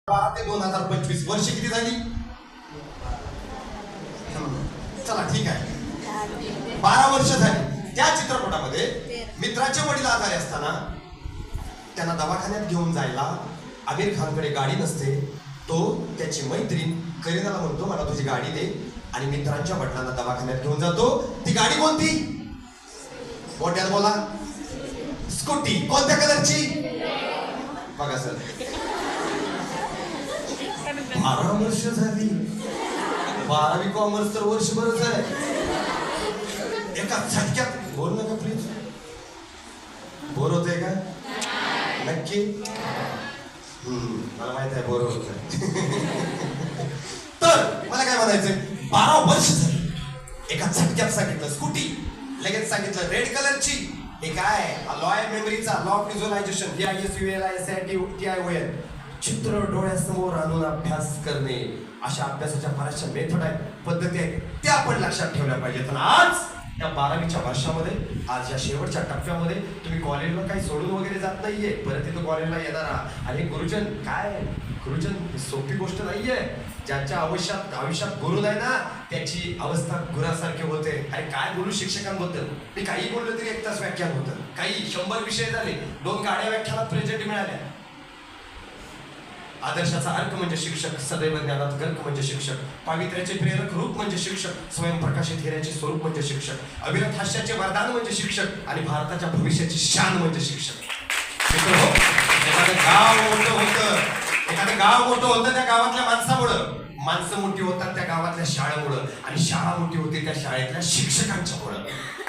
12 ते 2025 वर्ष किती झाली? चला ठीक आहे, 12 वर्ष झाली. त्या चित्रपटामध्ये मित्राचे वडील आजारी असताना त्यांना दवाखान्यात घेऊन जायला आमिर खानकडे गाडी नसते. तो त्याची मैत्रीण करीनाला म्हणतो मला तुझी गाडी दे, आणि मित्रांच्या वडिलांना दवाखान्यात घेऊन जातो. ती गाडी कोणती? मोठ्यात बोला. स्कूटी. कोणत्या कलरची? बघा सर, 12 वर्ष झाली. 12वी कॉमर्स तर वर्षभरच आहे. एका झटक्यात. बोल नका प्लीज. बोर होतंय का? नक्की? मला माहित आहे बोर होत. तर मला काय म्हणायचंय, 12 वर्ष झाली. एका झटक्यात सांगितलं स्कूटी, लगेच सांगितलं रेड कलरची. हे काय? लॉ मेमरीचा, लॉ ऑफ व्हिज्युअलायझेशन, LISULISATION. चित्र डोळ्यासमोर आणून अभ्यास करणे. अशा अभ्यासाच्या बऱ्याचशा मेथड आहेत, पद्धती आहेत, त्या आपण लक्षात ठेवल्या पाहिजेत. पण आज या 12वीच्या वर्षामध्ये, आज या शेवटच्या टप्प्यामध्ये तुम्ही कॉलेजला काही सोडून वगैरे जात नाहीये. परत इथं कॉलेजला येणार आहात. आणि गुरुजन काय? गुरुजन सोपी गोष्ट नाहीये. ज्यांच्या आयुष्यात गुरु नाही ना, त्याची अवस्था गुरासारखी होते. अरे काय बोलू शिक्षकांबद्दल, मी काही बोललो तरी 1 तास व्याख्यान होतं. काही 100 विषय झाले, 2 गाड्या व्याख्यानात प्रेझेंट मिळाल्या. आदर्शाचा अर्क म्हणजे शिक्षक, सदैव ज्ञानात गर्क म्हणजे शिक्षक, पावित्र्याचे प्रेरक रूप म्हणजे शिक्षक, स्वयंप्रकाशित हिऱ्याचे स्वरूप म्हणजे शिक्षक, अविरत हास्याचे वरदान म्हणजे शिक्षक, आणि भारताच्या भविष्याची शान म्हणजे शिक्षक. एखादं गाव मोठं होतं त्या गावातल्या माणसामुळं, माणसं मोठी होतात त्या गावातल्या शाळेमुळं, आणि शाळा मोठी होते त्या शाळेतल्या शिक्षकांच्यामुळं.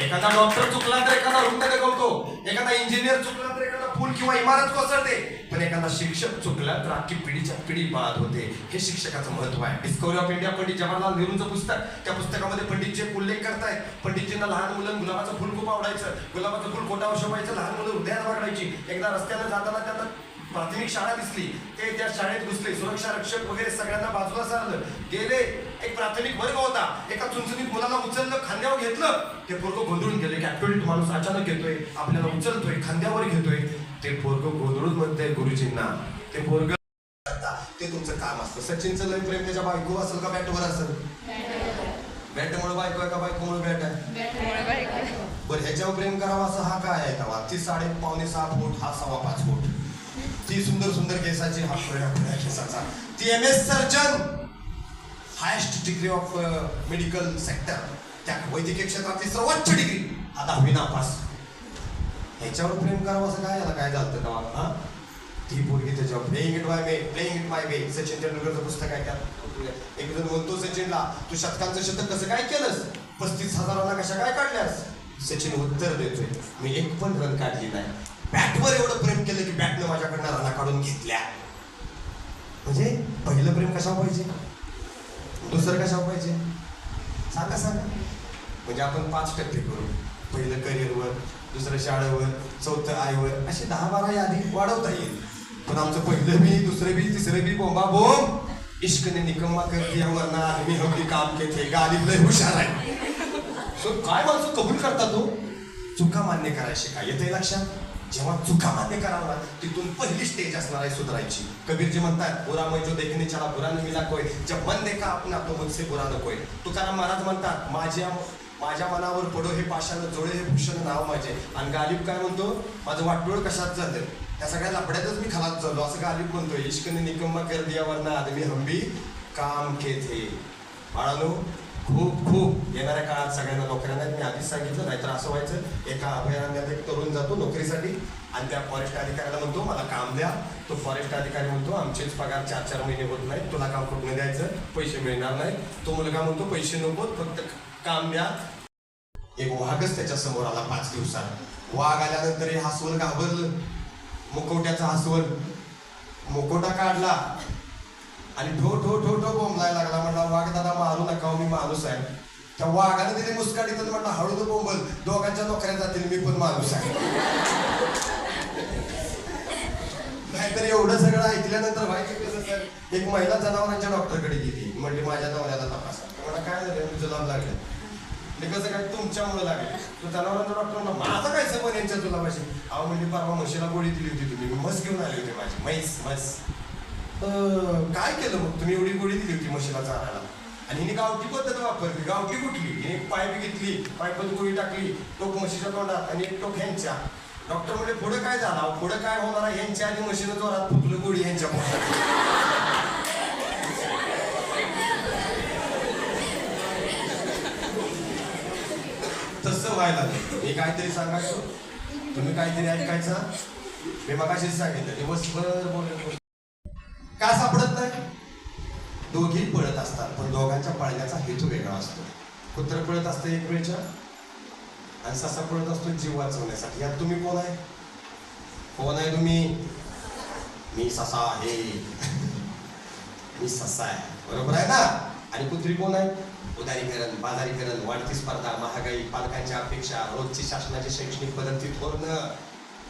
एखादा डॉक्टर चुकला तर एखादा रुग्ण जगवतो, एखादा इंजिनियर चुकला तर एखादा पूल किंवा इमारत कोसळते, पण एखादा शिक्षक चुकला तर अख्खी पिढीच्या पिढी बाद होते. हे शिक्षकाचं महत्व आहे. Discovery of India Pandit Jawaharlal नेहरूंचं पुस्तक, त्या पुस्तकामध्ये पंडितजी उल्लेख करतायत. पंडितजींना लहान मुलं गुलाबाचं फुल खूप आवडायचं. गुलाबाचं फुल कोटावर शोभायचं, लहान मुलं हृदयात वागडायची. एकदा रस्त्यानं जाताना त्यांना प्राथमिक शाळा दिसली, ते त्या शाळेत घुसले. सुरक्षा रक्षक वगैरे सगळ्यांना बाजूला सारलं, गेले. एक प्राथमिक वर्ग होता, एका चुनचुनीत मुलाला उचललं, खांद्यावर घेतलं. ते पोरगं गोंधळून गेले. कॅप्टोलिट माणूस अचानक येतोय, आपल्याला उचलतोय, खांद्यावर घेतोय. ते पोरगं गोंधळून म्हणतंय गुरुजींना. ते पोरगं, ते तुमचं काम असतं. सचिनचं लय प्रेम त्याच्या बायको असेल का बॅटवर असेल? बॅटमुळे बायको आहे का बायकोमुळे बॅट आहे? बरं, ह्याच्यावर प्रेम करावं असं हा काय आहे का? ती 5.5-6 फूट, हा 5.25 फूट. ती सुंदर सुंदर केसाची, हा खुल्या केसाचा. ती MS surgeon, highest degree of medical sector, त्या वैद्यकीय क्षेत्रातली सर्वोच्च डिग्री, हा 10वी नापास. ह्याच्यावर प्रेम करावं असं काय? याला काय झालं का? हा, ती पोरगी त्याच्यावर playing it my way. Sachin तेंडुलकरचं पुस्तक आहे. त्यात एक जण म्हणतो सचिनला, तू शतकांचं शतक कसं काय केलंस? 35,000 कशा काय काढल्यास? सचिन उत्तर देतोय, मी 1 पण रन काढली नाही. बॅटवर एवढं प्रेम केलं की बॅटनं माझ्याकडनं रना काढून घेतल्या. म्हणजे पहिलं प्रेम कशावर पाहिजे? दुसरं कशावर पाहिजे? सांगा. म्हणजे आपण 5% करू. पहिलं करिअरवर, दुसरं शाळेवर, चौथं आईवर, असे 10-12 यादी वाढवता येईल. पण आमचं पहिलं बी, दुसरं बी, तिसरं बी, बोंबा बोंब. इश्क ने निकम्मा कर दिया वरना आदमी हम भी काम के थे. गालिब लय हुशार आहे. काय माणसं कबूल करतात हो? चुका मान्य करायची काय येते लक्षात? जेव्हा चुका मान्य करावा, तिथून पहिली स्टेज असणार आहे सुधारायची. कबीरजी म्हणतात, बुरा मैं जो देखने चला बुरा न मिला कोई, जब मन देखा अपना तो मुझसे बुरा न कोई. तुकाराम महाराज म्हणतात, माझ्या मनावर पडो हे पाषाण, जोडे हे भूषण नाव माझे. आणि गालिब काय म्हणतो, माझं वाटोळ कशात झालं, त्या सगळ्या लफड्यातच मी खलास झालो, असं गालिब म्हणतोय. इश्कने निकम्मा कर दिया वरना आदमी हम भी काम के थे. बाळांनो, खूप येणाऱ्या काळात सगळ्यांना नोकऱ्या नाहीत. मी आधीच सांगितलं, नाहीतर असं व्हायचं, एका अभयारण्यात एक तरुण जातो नोकरीसाठी, आणि त्या फॉरेस्ट अधिकाऱ्याला म्हणतो मला काम द्या. तो फॉरेस्ट अधिकारी म्हणतो आमचेच पगार 4-4 महिने होत नाहीत, तुला काम कुठनं द्यायचं, पैसे मिळणार नाही. तो मुलगा म्हणतो पैसे नकोत, फक्त काम द्या. एक वाघच त्याच्या समोर आला 5 दिवसात. वाघ आल्यानंतर हे हसवल घाबरलं. मुखवट्याचा हसवल मुखवटा काढला आणि ठो बोंबलायला लागला. म्हणला, वाघ दादा मारू नका, मी माणूस आहे. त्या वाघाने दिली मुस्काडीतच म्हणला, हळू बोंबल, दोघांच्या नोकऱ्या जातील, मी पण माणूस आहे. नाहीतर एवढं सगळं ऐकल्यानंतर व्हायचं कसं सर? एक महिला जनावरांच्या डॉक्टरकडे गेली, म्हणली माझ्या नवऱ्याला तपासा. मला काय झालं? जुलाब लागले. कसं काय? तुमच्यामुळे लागले. तो जनावरांचा डॉक्टर म्हणला, माझं काय संबंध यांच्या जुलाबाशी? अहो म्हणजे परवा म्हशीला गोळी दिली होती तुम्ही, म्हस घेऊन आली होती माझी, म्हैस. काय केलं मग तुम्ही एवढी गोळी दिली होती म्हशीला चारायला आणि हिने गावठी पद्धत वापरली गावठी कुठली हिने एक पाईप घेतली पाईपात गोळी टाकली टोक म्हशीच्या तोंडात आणि एक टोक ह्यांच्या डॉक्टर म्हणजे पुढे काय झाला पुढे काय होणार आहे ह्यांच्या आधी म्हशीनं जोरात फुटलं गोळी ह्यांच्या पोटात तसं व्हायला मी काहीतरी सांगायचो तुम्ही काहीतरी ऐकायचं मी मगाशीच सांगितलं दिवसभर बोलत का सापडत नाही दोघी पळत असतात पण दोघांच्या पळण्याचा हेतू वेगळा असतो कुत्र पळत असतं एक वेळच्या आणि ससा पळत असतो जीव वाचवण्यासाठी यात तुम्ही कोण आहे तुम्ही मी ससा आहे मी ससा आहे बरोबर आहे ना आणि कुत्री कोण आहे उदारीकरण बाजारीकरण वाढती स्पर्धा महागाई पालकांच्या अपेक्षा रोजची शासनाची शैक्षणिक पद्धती धोरणं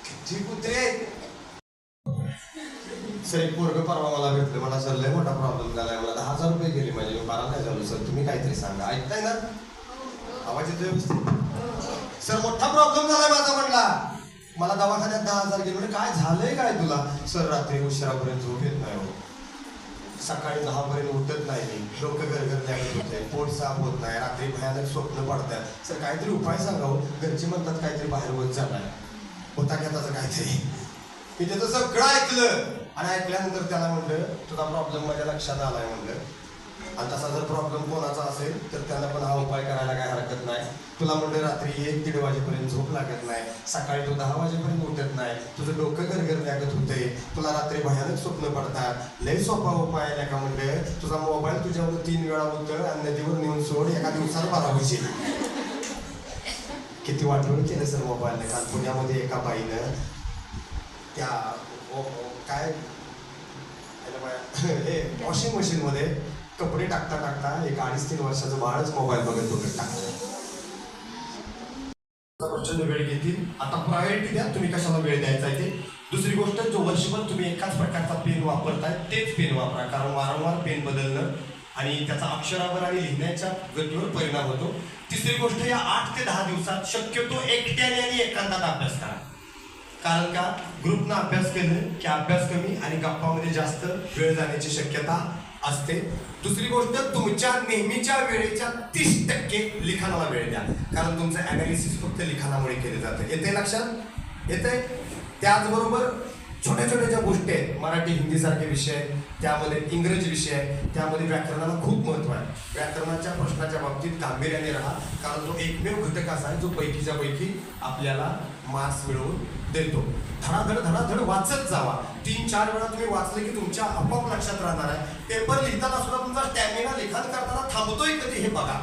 किती कुत्रे सर एक पोरग परवा मला भेटलं मला सर लय मोठा प्रॉब्लेम झालाय मला 10,000 रुपये गेले माझे बारा नाही झालो सर तुम्ही काहीतरी सांगा ऐकताय ना आवाज येतोय व्यवस्थित सर मोठा प्रॉब्लेम झालाय माझा म्हणला मला दवाखान्यात 10,000 गेले म्हणजे काय झालंय काय तुला सर रात्री उशिरापर्यंत झोप येत नाही हो सकाळी 10 पर्यंत उठत नाही मी डोकं गरगर लागत होते पोट साफ होत नाही रात्री भयानक स्वप्न पडतात सर काहीतरी उपाय सांगावं घरचे म्हणतात काहीतरी बाहेर होत झालाय होता घेताचं काहीतरी मी त्याचं सगळं ऐकलं आणि ऐकल्यानंतर त्याला म्हणलं तुझा प्रॉब्लेम माझ्या लक्षात आलाय म्हणलं आणि तसा जर प्रॉब्लेम कोणाचा असेल तर त्यांना पण हा उपाय करायला काही हरकत नाही तुला म्हणलं रात्री 1-1:30 वाजेपर्यंत झोप लागत नाही सकाळी तू 10 वाजेपर्यंत उठत नाही तुझं डोकं गरगर लागत होते तुला रात्री भयानक स्वप्न पडतात लय सोपा उपाय आहे का म्हणलं तुझा मोबाईल तुझ्यावर 3 वेळा होतं आणि नदीवर नेऊन सोड एका दिवसाला 12 होशील किती वाटवून केलं सर मोबाईलने काल पुण्यामध्ये एका बाईनं त्या काय हे वॉशिंग मशीन मध्ये कपडे टाकता टाकता एक 2.5-3 वर्षाचं बाळच मोबाईल बघत टाकलं प्रचंड वेळ घेतील आता प्रायोरिटी द्या तुम्ही कशाला वेळ द्यायचा आहे ते दुसरी गोष्ट जो वर्षभर तुम्ही एकाच प्रकारचा पेन वापरताय तेच पेन वापरा कारण वारंवार पेन बदलणं आणि त्याचा अक्षरावर आणि लिहिण्याच्या गतीवर परिणाम होतो तिसरी गोष्ट या 8 ते 10 दिवसात शक्यतो एकट्याने आणि एकांतात अभ्यास करा कारण का ग्रुपनं अभ्यास केलं की अभ्यास कमी आणि गप्पामध्ये जास्त वेळ जाण्याची शक्यता असते दुसरी गोष्ट तुमच्या नेहमीच्या वेळेच्या 30% लिखाणाला वेळ द्या कारण तुमचं अनालिसिस फक्त लिखाणामुळे केले जातं येते लक्षात येते त्याचबरोबर छोट्या छोट्या ज्या गोष्टी आहेत मराठी हिंदी सारखे विषय त्यामध्ये इंग्रजी विषय त्यामध्ये व्याकरणाला खूप महत्त्व आहे व्याकरणाच्या प्रश्नाच्या बाबतीत गांभीर्याने राहा कारण तो एकमेव घटक असा आहे जो पैकीच्या पैकी आपल्याला मार्क्स मिळवून देतो धडाधड वाचत जावा 3-4 वेळा तुम्ही वाचले की तुमच्या आपोआप लक्षात राहणार आहे पेपर लिहिताना सुद्धा तुमचा स्टॅमिना लिखाण करताना थांबतोय कधी हे बघा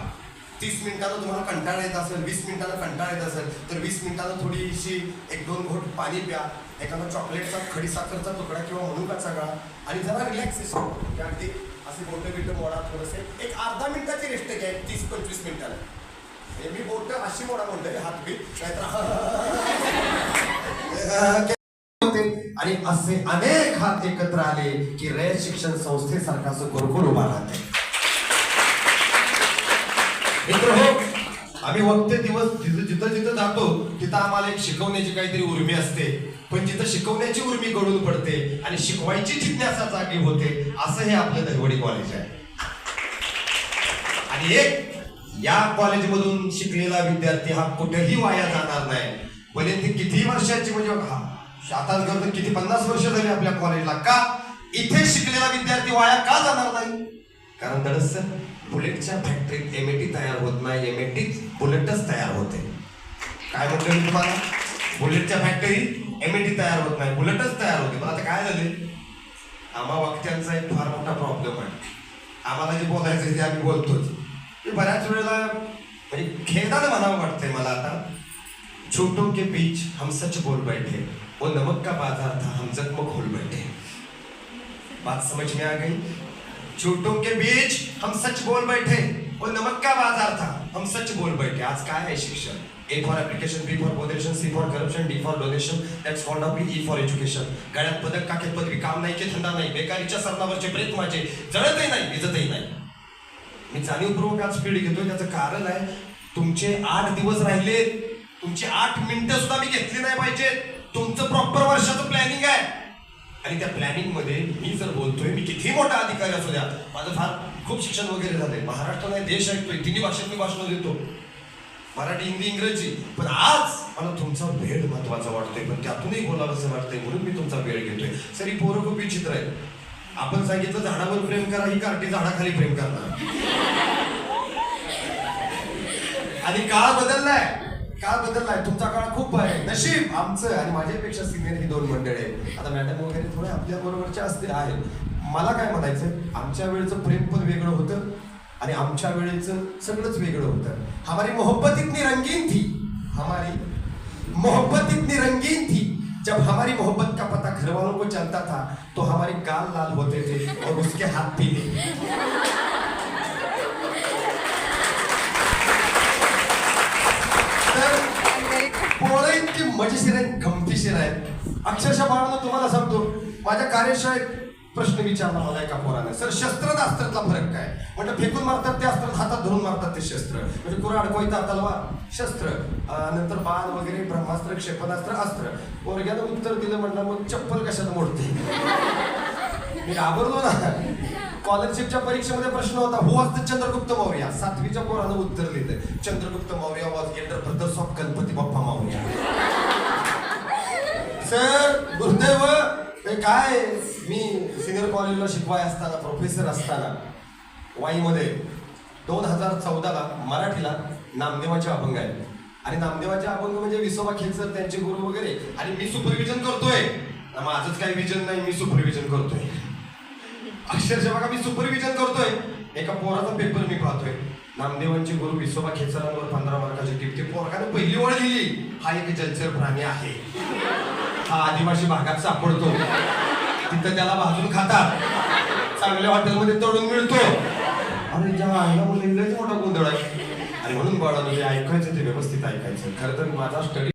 30 मिनिटानं तुम्हाला कंटाळा येत असेल 20 मिनिटानं कंटाळा येत असेल तर 20 मिनिटानं थोडीशी 1-2 घोट पाणी प्या एखादा चॉकलेटचा खडीसाखरचा तुकडा किंवा मनुकाचा गळा आणि जरा रिलॅक्सेशन अगदी असे बोटं बिटं मोडा थोडंसे एक अर्धा मिनिटाची रेस्ट घ्या 30-25 मिनिटानं मी बोट अशी मोडा म्हणतोय हात बीट आणि असे अनेक हात एकत्र आले की रयत शिक्षण संस्थेसारखा असं गुरुकुल उभा राहते मित्र हो आम्ही वक्ते दिवस जिथं जातो तिथं आम्हाला एक शिकवण्याची काहीतरी उर्मी असते पण जिथं शिकवण्याची उर्मी गळून पडते आणि शिकवायची जिज्ञासा जागी होते असं हे आपलं दहिवडी कॉलेज आहे आणि एक या कॉलेजमधून शिकलेला विद्यार्थी हा कुठेही वाया जाणार नाही भले ती किती वर्षाची म्हणजे आता करतो किती 50 वर्ष झाली आपल्या कॉलेजला का इथे शिकलेला विद्यार्थी वाया का जाणार नाही कारण दडस बुलेटच्या फॅक्टरीत एमएटी तयार होत नाही एमएटी बुलेटच तयार होते काय म्हणतो मी तुम्हाला बुलेटच्या फॅक्टरीत एमएटी तयार होत नाही बुलेटच तयार होते पण आता काय झाले आम्हा वक्त्यांचा एक फार मोठा प्रॉब्लेम आहे आम्हाला जे बोलायचं ते आम्ही बोलतोच बऱ्याच वेळेला म्हणजे खेदानं म्हणावं वाटतंय मला आता छोटों के बीच हम सच बोल बैठे वो नमक का बाजार था हम जख्म खोल बैठे बात समझ में आ गई छोटों के बीच हम सच बोल बैठे वो नमक का बाजार था हम सच बोल बैठे आज काय आहे शिक्षण A for application, B for moderation, C for corruption, D for donation, X for W, E for education. गळ्यात पदक काखेत पदवी काम नाही की थंडा नाही बेकारीच्या सरणावरचे प्रेत माझे जळतही नाही इजतही नाही मी जाणीवपूर्वक आज स्पीड घेतोय त्याचं कारण आहे तुमचे 8 दिवस राहिले तुमची 8 मिनिटं सुद्धा मी घेतली नाही पाहिजे तुमचं प्रॉपर वर्षाचं प्लॅनिंग आहे आणि त्या प्लॅनिंग मध्ये मी जर बोलतोय, मी किती मोठा अधिकारी असू द्या, माझं फार खूप शिक्षण वगैरे झालंय, महाराष्ट्र नाही देश ऐकतोय, तिन्ही भाषेत मी भाषण देतो, मराठी, हिंदी, इंग्रजी. पण आज मला तुमचा वेळ महत्वाचा वाटतोय, पण त्यातूनही बोलावंसं वाटतंय, म्हणून मी तुमचा वेळ घेतोय. सर ही पोरं खूप विचित्र आहेत. आपण सांगितलं झाडावर प्रेम करा, ही कार्टी झाडाखाली प्रेम करणार. आणि काळ बदललाय, तुमचा काळ खूप आहे. नशीब आमचं आणि माझ्यापेक्षा सिनियर ही दोन मंडळी आहेत. आता मॅडम वगैरे थोडे आपल्या बरोबरचे असते आहेत. मला काय म्हणायचं, आमच्या वेळेचं प्रेम पण वेगळं होतं आणि आमच्या वेळेचं सगळंच वेगळं होतं. हमारी मोहब्बत इतनी रंगीन थी. जब हमारी मोहब्बत का पता घर वालों को चलता था तो हमारे गाल लाल होते थे और उसके हाथ पीले. तर पोरं इतकी मजेशीर आहेत, गमतीशीर आहेत. अक्षरशः बाळांनो तुम्हाला सांगतो, माझ्या कार्यशाळेत प्रश्न विचारला मला एका पोराने, सर शस्त्र अस्त्रातला फरक काय? म्हणजे फेकून मारतात ते अस्त्र, हातात धरून मारतात ते शस्त्र. म्हणजे कुऱ्हाड, कोयता, तलवार शस्त्र, नंतर बाण वगैरे, ब्रह्मास्त्र, क्षेपणास्त्र अस्त्र. पोरग्यानं उत्तर दिलं, म्हटलं मग चप्पल कशात मोडते? मी घाबरलो ना. स्कॉलरशिपच्या परीक्षेमध्ये प्रश्न होता, हु वॉज द चंद्रगुप्त मौर्य? 7वीच्या पोरानं उत्तर लिहिलं, Chandragupta Maurya was Elder brothers of Ganpati Bappa Maurya. Sir दुर्दैव ते काय, मी सिनियर कॉलेजला शिकवाय असताना, प्रोफेसर असताना वाईमध्ये 2014ला मराठीला नामदेवाचे अभंग आहेत. आणि नामदेवाचे अभंग म्हणजे विसोबा खेचर, त्यांचे गुरु वगैरे, आणि मी सुपरविजन करतोय. माझंच काही विजन नाही, मी सुपरविजन करतोय. अक्षरशः बघा, मी सुपरविजन करतोय. एका पोराचा पेपर मी पाहतोय, नामदेवांचे गुरु विसोबा खेचरांवर 15 मार्काची टिप. ते पोरगाने पहिली ओळ लिहिली, हा एक जलचर प्राणी आहे, हा आदिवासी भागात सापडतो, तिथं त्याला भाजून खातात, चांगल्या हॉटेलमध्ये तळून मिळतो. अरे ज्या आईला मुलींनाच मोठा गोंधळ आहे. आणि म्हणून बाळांनो, जे ऐकायचं ते व्यवस्थित ऐकायचं. खरं तर माझा स्टडी